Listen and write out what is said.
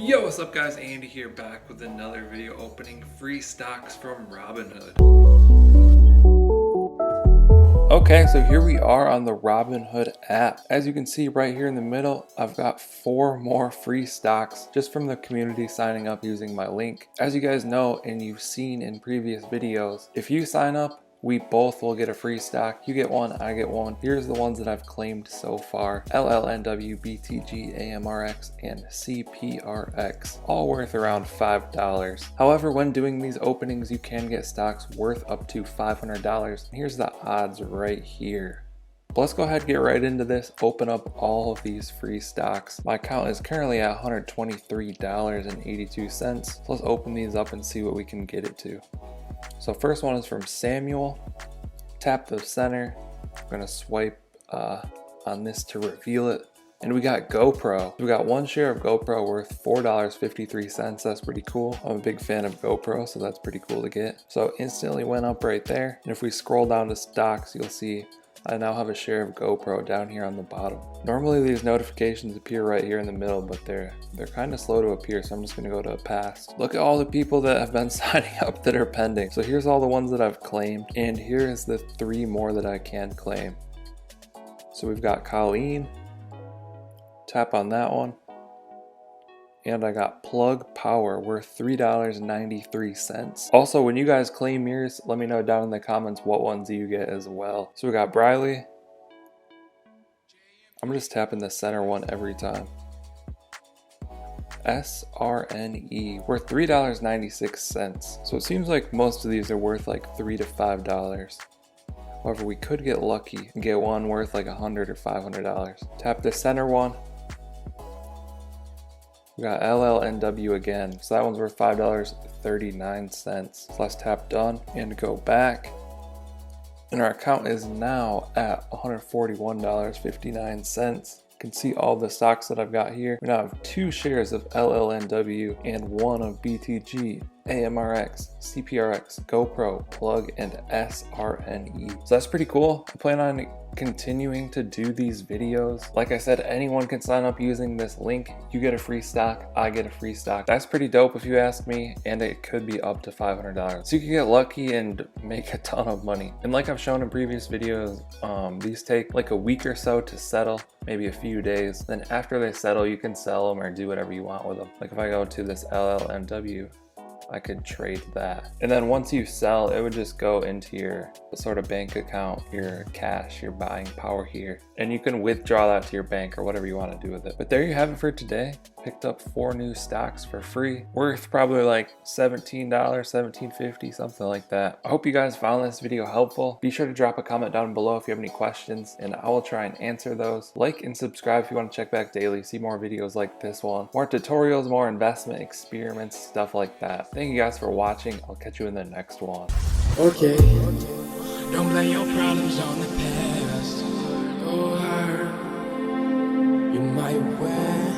Yo, what's up guys? Andy here, back with another video opening free stocks from Robinhood. Okay, so here we are on the Robinhood app. As you can see right here in the middle, I've got 4 more free stocks just from the community signing up using my link. As you guys know and you've seen in previous videos, if you sign up, we both will get a free stock. You get one, I get one. Here's the ones that I've claimed so far: LLNW, BTG, AMRX, and CPRX, all worth around $5. However, when doing these openings, you can get stocks worth up to $500. Here's the odds right here. But let's go ahead and get right into this, open up all of these free stocks. My account is currently at $123.82. So let's open these up and see what we can get it to. So first one is from Samuel. Tap the center. I'm gonna swipe on this to reveal it. And we got GoPro. We got 1 share of GoPro worth $4.53. That's pretty cool. I'm a big fan of GoPro, so that's pretty cool to get. So instantly went up right there. And if we scroll down to stocks, you'll see I now have a share of GoPro down here on the bottom. Normally these notifications appear right here in the middle, but they're kind of slow to appear, so I'm just gonna go to past. Look at all the people that have been signing up that are pending. So here's all the ones that I've claimed, and here is the 3 more that I can claim. So we've got Colleen. Tap on that one. And I got Plug Power worth $3.93. Also, when you guys claim yours, let me know down in the comments what ones you get as well. So we got Briley. I'm just tapping the center one every time. SRNE worth $3.96. So it seems like most of these are worth like $3 to $5. However, we could get lucky and get one worth like $100 or $500. Tap the center one. We got LLNW again, so that one's worth $5.39. So let's tap done and go back. And our account is now at $141.59. You can see all the stocks that I've got here. We now have 2 shares of LLNW and 1 of BTG, AMRX, CPRX, GoPro, Plug, and SRNE. So that's pretty cool. I plan on continuing to do these videos. Like I said, anyone can sign up using this link. You get a free stock, I get a free stock. That's pretty dope if you ask me, and it could be up to $500. So you can get lucky and make a ton of money. And like I've shown in previous videos, these take like a week or so to settle, maybe a few days. Then after they settle, you can sell them or do whatever you want with them. Like if I go to this LLNW, I could trade that. And then once you sell, it would just go into your sort of bank account, your cash, your buying power here. And you can withdraw that to your bank or whatever you want to do with it. But there you have it for today. Picked up 4 new stocks for free, worth probably like $17, $17.50, something like that. I hope you guys found this video helpful. Be sure to drop a comment down below if you have any questions, and I will try and answer those. Like and subscribe if you want to check back daily, see more videos like this one, more tutorials, more investment experiments, stuff like that. Thank you guys for watching. I'll catch you in the next one. Okay. Don't blame your problems on the past. Go hard. You might win.